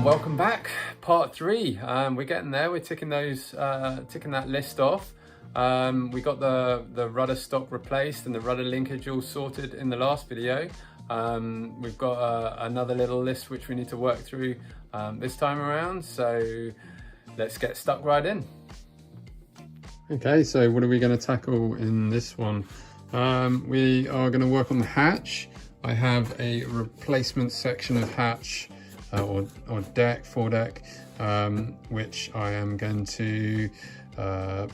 welcome back. Part 3. We're getting there. We're ticking those, ticking that list off. We got the rudder stock replaced and the rudder linkage all sorted in the last video. We've got another little list which we need to work through this time around. So let's get stuck right in. Okay, so what are we going to tackle in this one? We are going to work on the hatch. I have a replacement section of hatch or deck, foredeck, which I am going to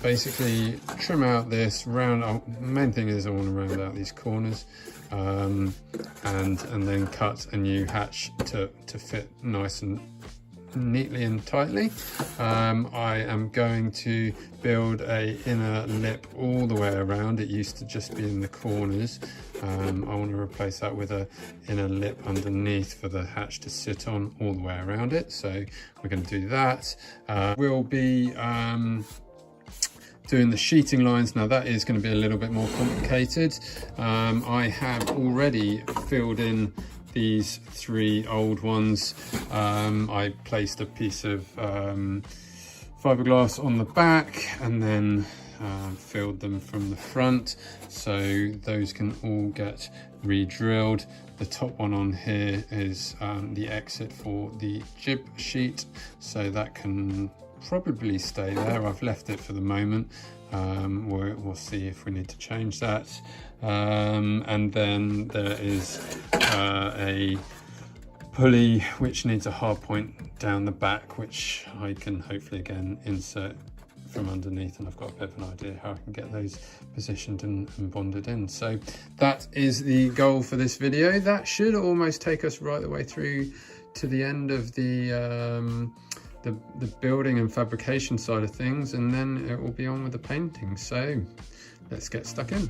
basically trim out this round. Main thing is I want to round out these corners and then cut a new hatch to fit nice and neatly and tightly. I am going to build a inner lip all the way around. It used to just be in the corners. I want to replace that with a inner lip underneath for the hatch to sit on all the way around it. So we're going to do that. We'll be doing the sheeting lines. Now that is going to be a little bit more complicated. I have already filled in these 3 old ones. I placed a piece of fiberglass on the back and then filled them from the front, so those can all get re-drilled. The top one on here is the exit for the jib sheet, so that can probably stay there. I've left it for the moment. We'll see if we need to change that. And then there is a pulley which needs a hard point down the back, which I can hopefully again insert from underneath, and I've got a bit of an idea how I can get those positioned and bonded in. So that is the goal for this video. That should almost take us right the way through to the end of the building and fabrication side of things, and then it will be on with the painting. So let's get stuck in.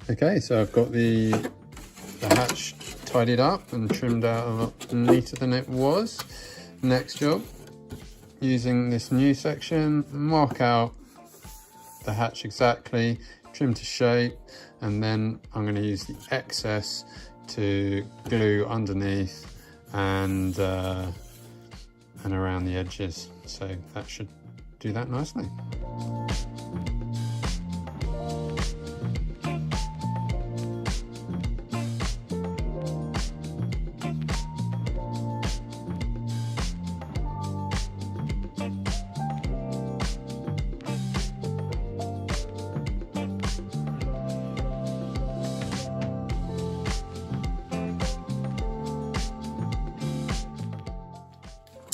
Okay, so I've got the hatch tidied up and trimmed out a lot neater than it was. Next job, using this new section, mark out the hatch exactly, trim to shape, and then I'm going to use the excess to glue underneath and around the edges. So that should do that nicely.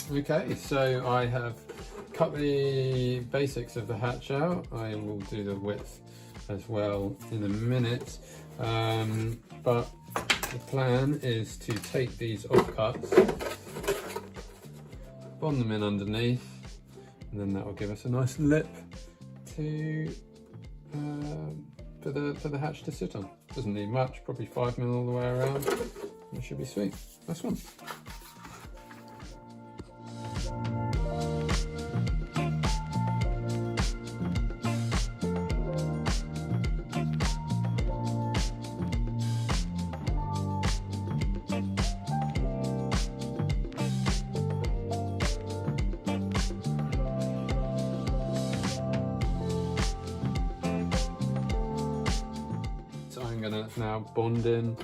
Okay, so I have cut the basics of the hatch out. I will do the width as well in a minute, but the plan is to take these offcuts, bond them in underneath, and then that will give us a nice lip to for the hatch to sit on. Doesn't need much, probably 5mm all the way around. It should be sweet. Nice one. Now bond in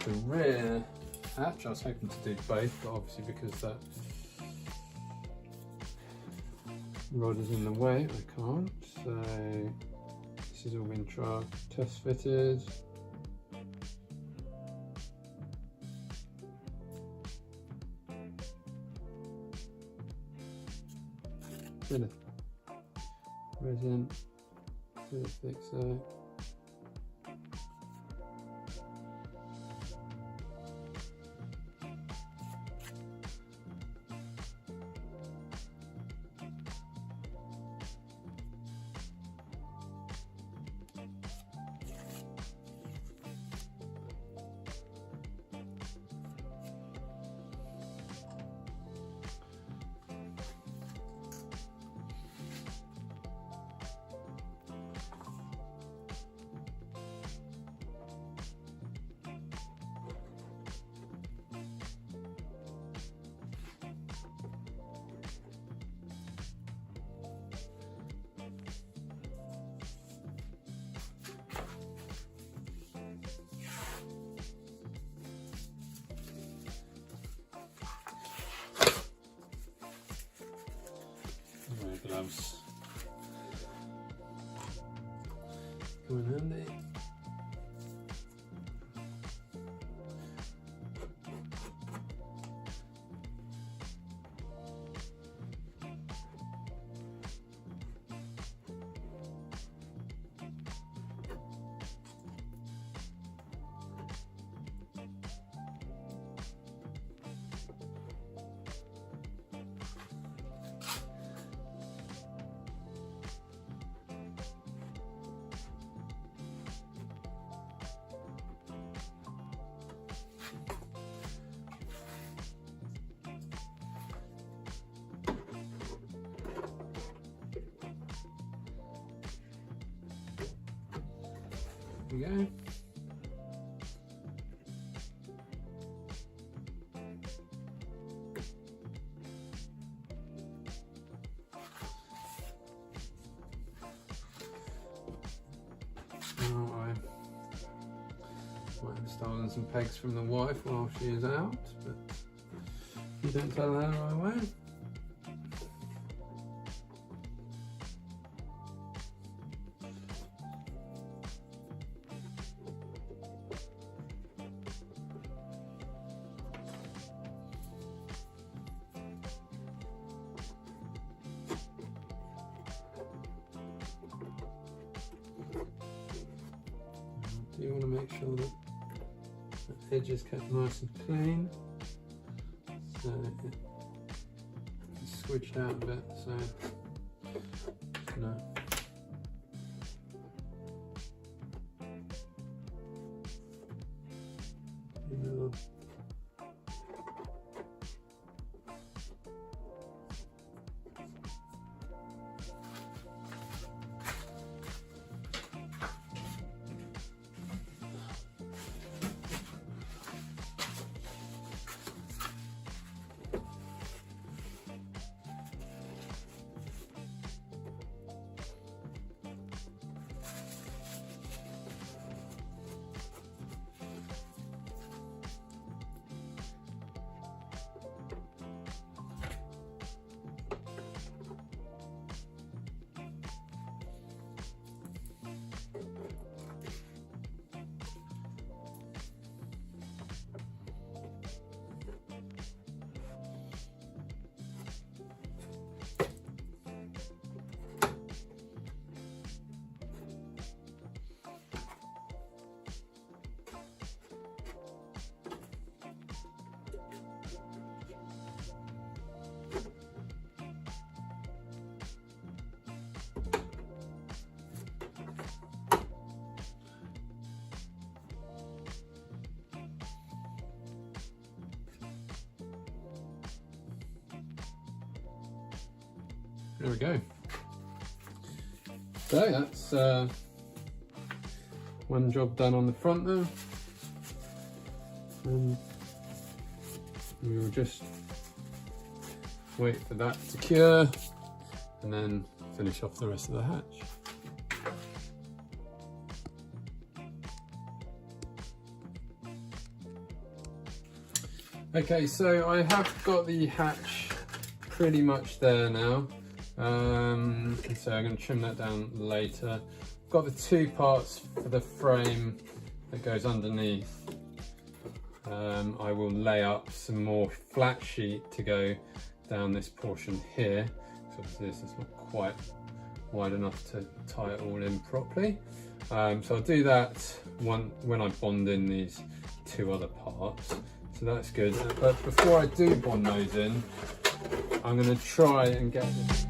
the rear hatch. I was hoping to do both, but obviously because that rod is in the way, I can't. So this has all been test fitted. Bit of resin, bit of fixer. gloves. Come in handy. There we go. Now I might have stolen some pegs from the wife while she is out, but if you don't tell her, I won't. You want to make sure that the edge is kept nice and clean, so it's switched out a bit, so no. There we go. So that's one job done on the front there. And we will just wait for that to cure and then finish off the rest of the hatch. Okay, so I have got the hatch pretty much there now. So I'm going to trim that down later. I've got the two parts for the frame that goes underneath. I will lay up some more flat sheet to go down this portion here. So obviously this is not quite wide enough to tie it all in properly. So I'll do that when I bond in these two other parts. So that's good. But before I do bond those in, I'm going to try and get this.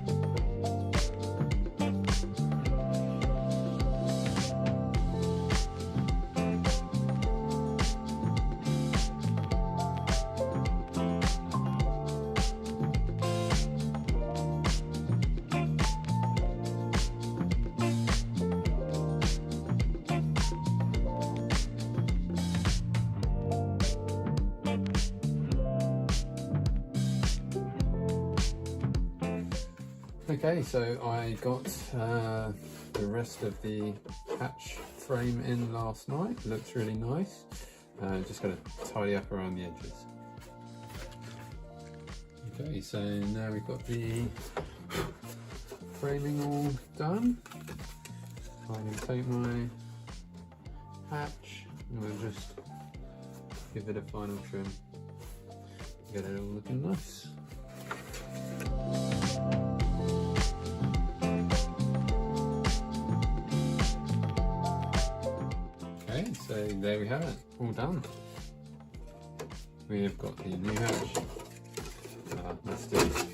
Okay, so I got the rest of the hatch frame in last night. It looks really nice. Just got to tidy up around the edges. Okay, so now we've got the framing all done. I can take my hatch and we'll just give it a final trim. Get it all looking nice. Okay, so there we have it, all done. We have got the new hatch. Let's do it.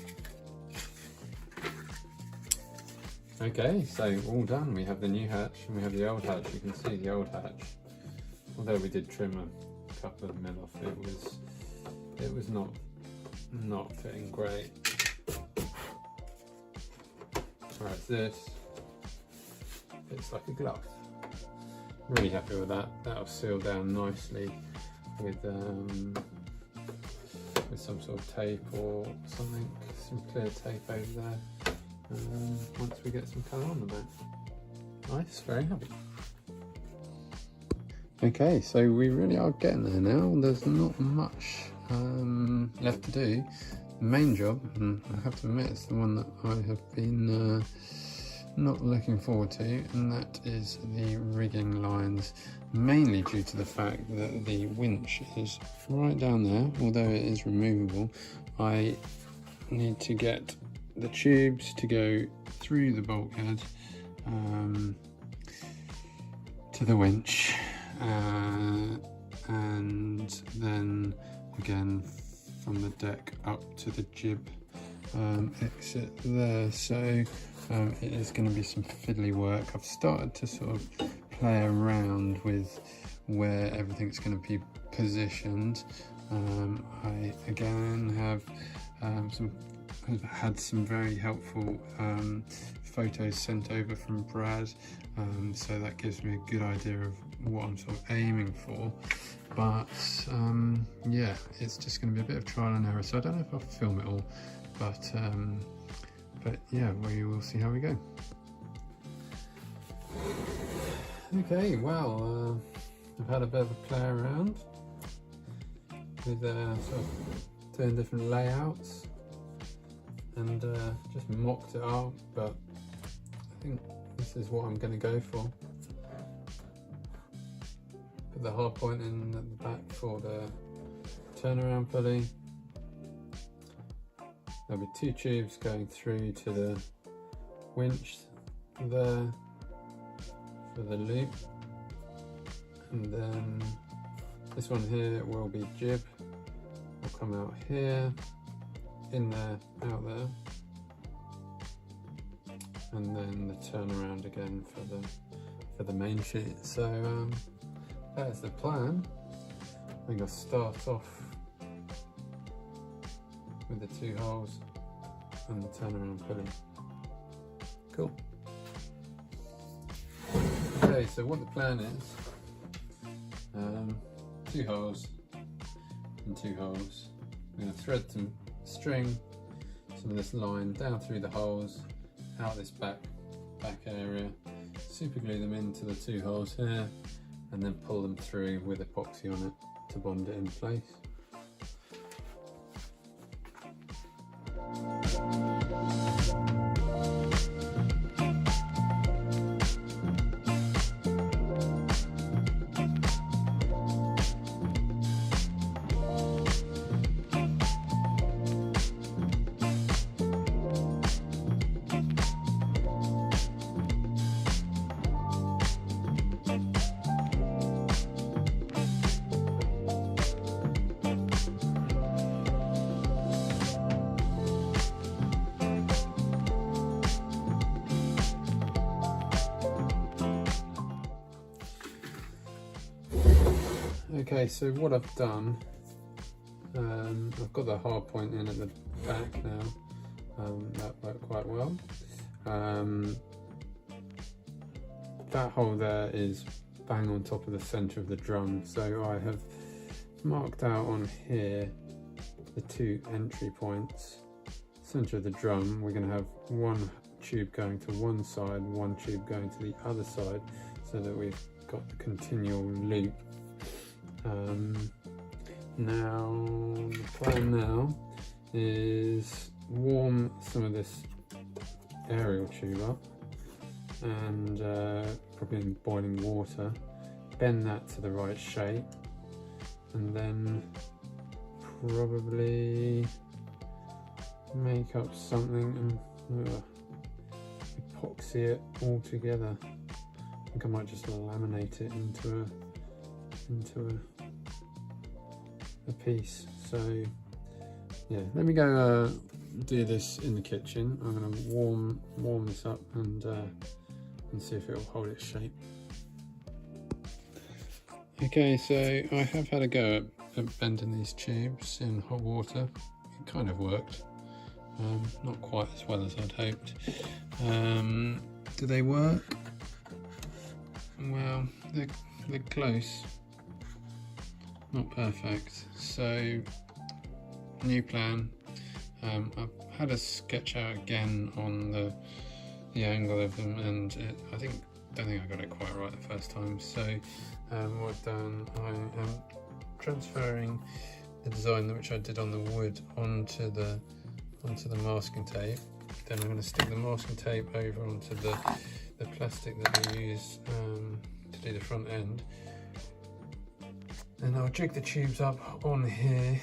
Okay, so all done. We have the new hatch and we have the old hatch. You can see the old hatch. Although we did trim a couple of mil off, it was not fitting great. Whereas this fits like a glove. Really happy with that. That'll seal down nicely with some sort of tape or something, some clear tape over there. Once we get some colour on the back. Nice, very happy. Okay, so we really are getting there now. There's not much left to do. The main job, and I have to admit it's the one that I have been not looking forward to, and that is the rigging lines, mainly due to the fact that the winch is right down there. Although it is removable, I need to get the tubes to go through the bulkhead to the winch, and then again from the deck up to the jib exit there. So it is going to be some fiddly work. I've started to sort of play around with where everything's going to be positioned. I again have had some very helpful photos sent over from Brad, so that gives me a good idea of what I'm sort of aiming for. But yeah, it's just going to be a bit of trial and error, so I don't know if I'll film it all, but yeah, we will see how we go. Okay, well, I've had a bit of a play around with sort of doing different layouts, and just mocked it up, but I think this is what I'm going to go for. Put the hard point in at the back for the turnaround pulley. There'll be two tubes going through to the winch there for the loop, and then this one here will be jib, will come out here, in there, out there, and then the turnaround again for the main sheet. So that's the plan. I think I'll start off with the two holes and the turnaround pulley. Cool. Okay, so what the plan is, 2 holes and 2 holes. I'm going to thread some string, some of this line down through the holes, out this back area, super glue them into the 2 holes here, and then pull them through with epoxy on it to bond it in place. Okay, so what I've done, I've got the hard point in at the back now. That worked quite well. That hole there is bang on top of the centre of the drum, so I have marked out on here the 2 entry points. Centre of the drum, we're going to have 1 tube going to one side, 1 tube going to the other side, so that we've got the continual loop. Now the plan now is warm some of this aerial tube up and probably in boiling water, bend that to the right shape, and then probably make up something and epoxy it all together. I think I might just laminate it into a piece. So yeah, let me go do this in the kitchen. I'm going to warm this up and see if it will hold its shape. Okay, so I have had a go at bending these tubes in hot water. It kind of worked, not quite as well as I'd hoped. Do they work? Well, they're close, not perfect. So new plan. I've had a sketch out again on the angle of them, and don't think I got it quite right the first time. So what I've done, I am transferring the design which I did on the wood onto the masking tape. Then I'm going to stick the masking tape over onto the plastic that I use to do the front end. And I'll jig the tubes up on here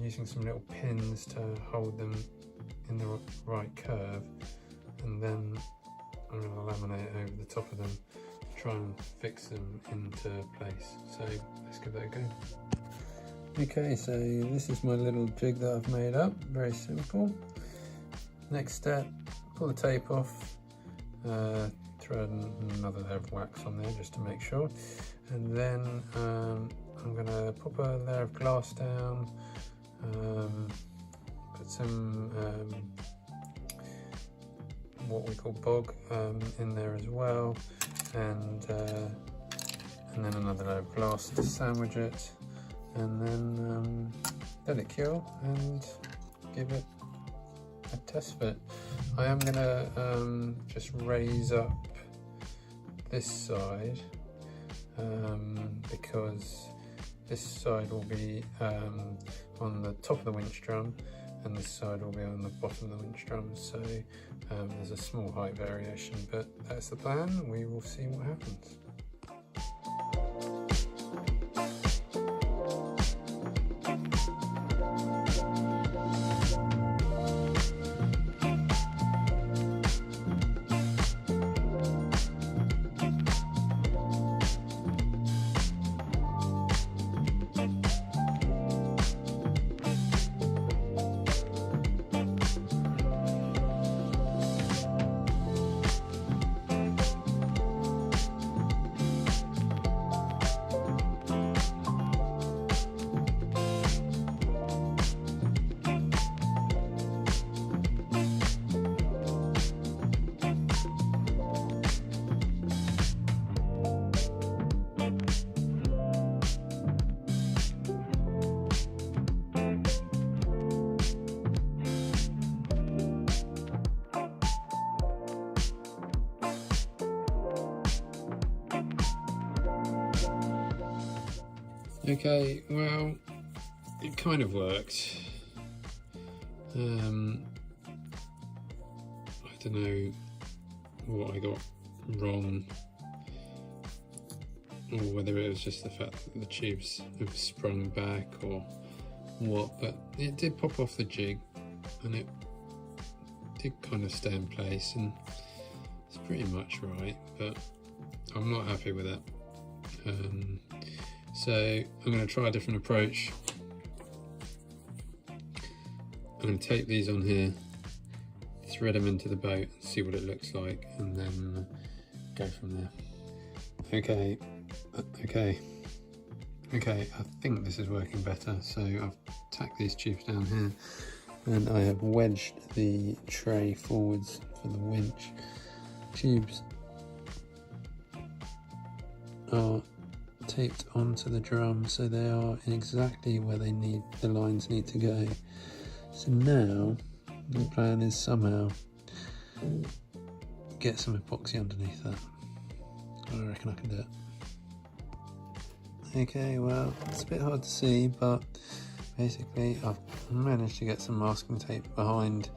using some little pins to hold them in the right curve, and then I'm going to laminate over the top of them, try and fix them into place. So let's give that a go. Okay, so this is my little jig that I've made up, very simple. Next step, pull the tape off, throw another layer of wax on there just to make sure, and then I'm going to pop a layer of glass down, put some what we call bog in there as well, and then another layer of glass to sandwich it, and then let it cure and give it a test fit. I am going to just raise up this side because this side will be on the top of the winch drum and this side will be on the bottom of the winch drum, so there's a small height variation, but that's the plan. We will see what happens. Okay, well, it kind of worked. I don't know what I got wrong, or whether it was just the fact that the tubes have sprung back or what, but it did pop off the jig and it did kind of stay in place, and it's pretty much right, but I'm not happy with it. So I'm going to try a different approach. I'm going to tape these on here, thread them into the boat and see what it looks like, and then go from there. Okay, I think this is working better. So I've tacked these tubes down here and I have wedged the tray forwards for the winch. Tubes are taped onto the drum, so they are exactly where the lines need to go. So now the plan is somehow get some epoxy underneath that. I reckon I can do it. Okay, well, it's a bit hard to see, but basically I've managed to get some masking tape behind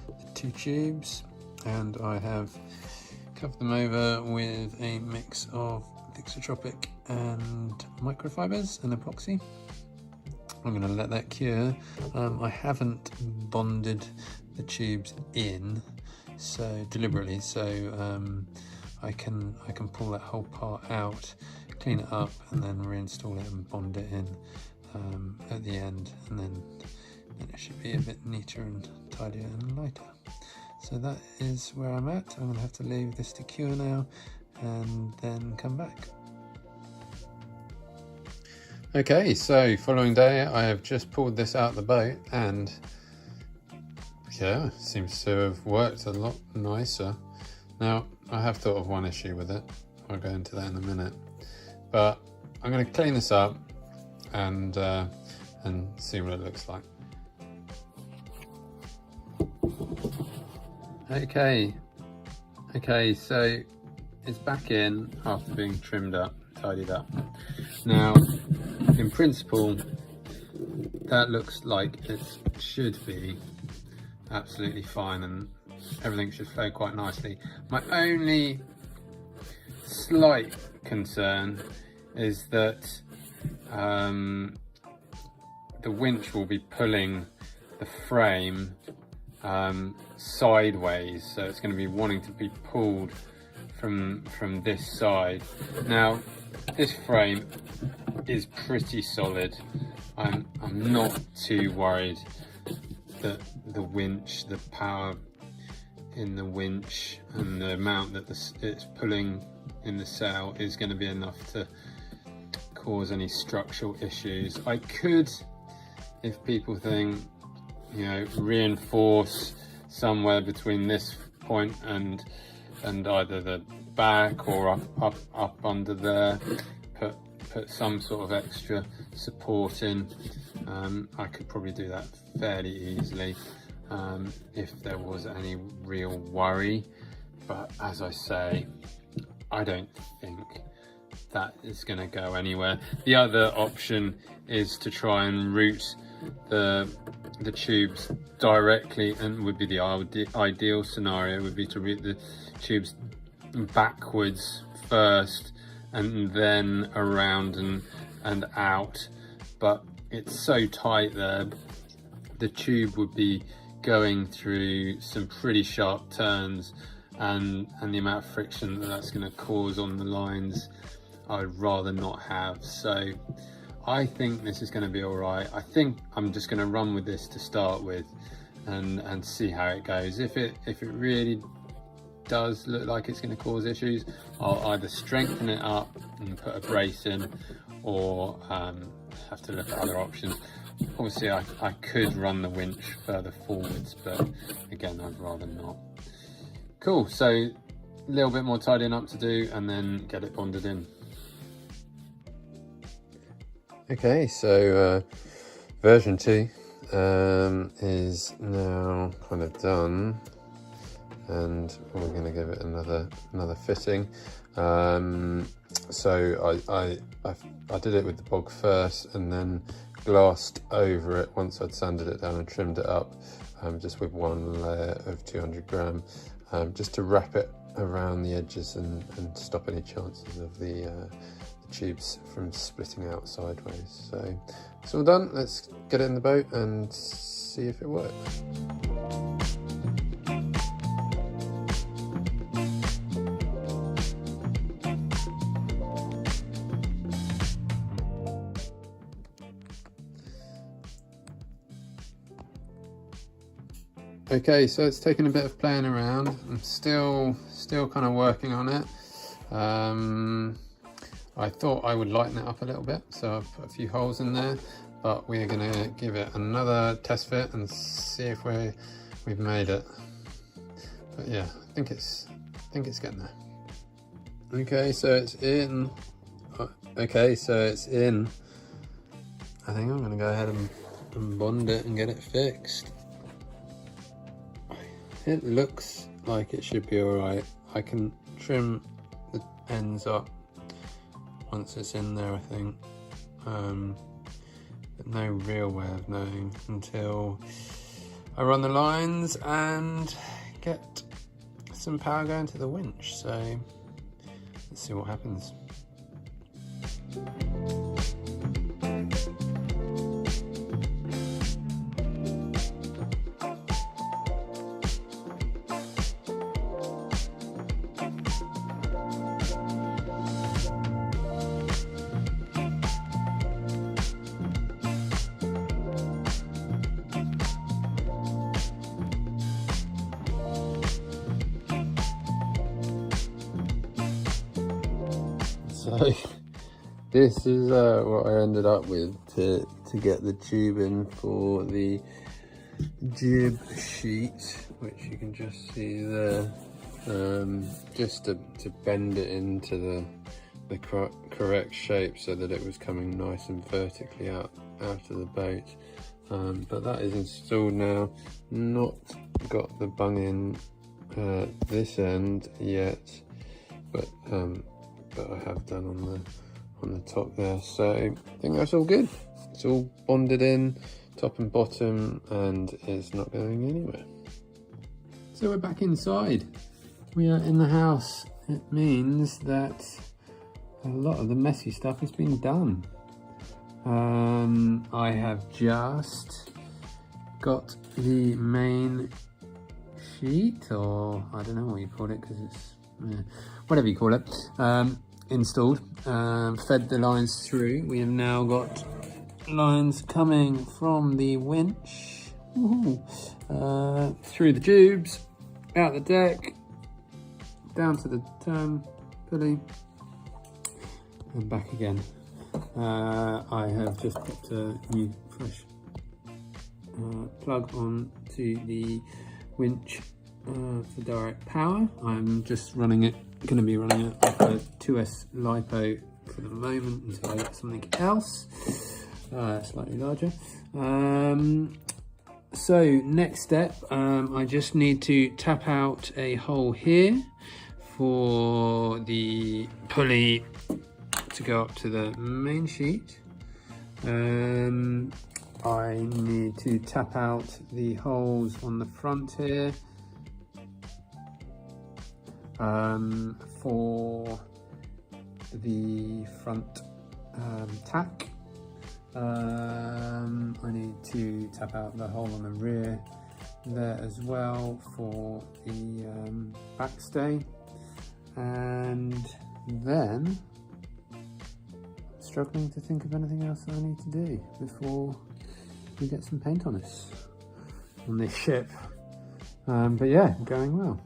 the two tubes, and I have covered them over with a mix of Thixotropic and microfibers and epoxy. I'm going to let that cure. I haven't bonded the tubes in deliberately, so I can pull that whole part out, clean it up, and then reinstall it and bond it in at the end, and then it should be a bit neater and tidier and lighter. So that is where I'm at. I'm going to have to leave this to cure now and then come back. Okay, so following day, I have just pulled this out of the boat, and yeah, seems to have worked a lot nicer. Now, I have thought of one issue with it. I'll go into that in a minute, but I'm going to clean this up and see what it looks like. Okay, so it's back in after being trimmed up, tidied up. Now, in principle, that looks like it should be absolutely fine and everything should flow quite nicely. My only slight concern is that the winch will be pulling the frame sideways, so it's going to be wanting to be pulled from this side. Now, this frame is pretty solid. I'm not too worried that the winch, the power in the winch and the amount that it's pulling in the sail is going to be enough to cause any structural issues. I could, if people think, you know, reinforce somewhere between this point and either the back or up under there, put some sort of extra support in. I could probably do that fairly easily if there was any real worry, but as I say, I don't think that is going to go anywhere. The other option is to try and route the tubes directly, and would be the ideal scenario would be to route the tubes backwards first and then around and out, but it's so tight there, the tube would be going through some pretty sharp turns, and the amount of friction that's going to cause on the lines I'd rather not have. So I think this is going to be all right. I think I'm just going to run with this to start with and see how it goes. If it really does look like it's going to cause issues, I'll either strengthen it up and put a brace in, or have to look at other options. Obviously I could run the winch further forwards, but again, I'd rather not. Cool, so a little bit more tidying up to do and then get it bonded in. Okay, so version 2 is now kind of done, and we're going to give it another fitting. So I did it with the bog first, and then glassed over it once I'd sanded it down and trimmed it up, just with one layer of 200 gram, just to wrap it around the edges and stop any chances of the tubes from splitting out sideways. So it's all done. Let's get it in the boat and see if it works. Okay, so it's taken a bit of playing around. I'm still kind of working on it. I thought I would lighten it up a little bit, so I've put a few holes in there, but we're going to give it another test fit and see if we've made it. But yeah, I think it's getting there. Okay, so it's in. Okay, so it's in. I think I'm going to go ahead and bond it and get it fixed. It looks like it should be alright. I can trim the ends up once it's in there, I think. But no real way of knowing until I run the lines and get some power going to the winch, so let's see what happens. So this is what I ended up with to get the tube in for the jib sheet, which you can just see there, just to bend it into the correct shape so that it was coming nice and vertically out of the boat. But that is installed now. Not got the bung in this end yet, but I have done on the top there, so I think that's all good. It's all bonded in top and bottom and it's not going anywhere. So we're back inside. We are in the house. It means that a lot of the messy stuff has been done. I have just got the main sheet, or I don't know what you call it, because it's whatever you call it, installed, fed the lines through. We have now got lines coming from the winch, through the tubes, out the deck, down to the turn pulley, and back again. I have just put a new fresh plug on to the winch for direct power. I'm just running it, going to be running it off a 2S LiPo for the moment until I get something else slightly larger. So next step, I just need to tap out a hole here for the pulley to go up to the main sheet. I need to tap out the holes on the front here for the front tack. I need to tap out the hole on the rear there as well for the backstay, and then struggling to think of anything else that I need to do before we get some paint on this ship. But yeah, going well.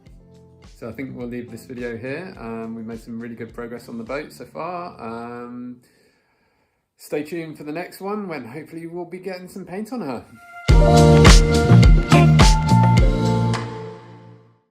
So I think we'll leave this video here. We've made some really good progress on the boat so far. Stay tuned for the next one when hopefully we'll be getting some paint on her.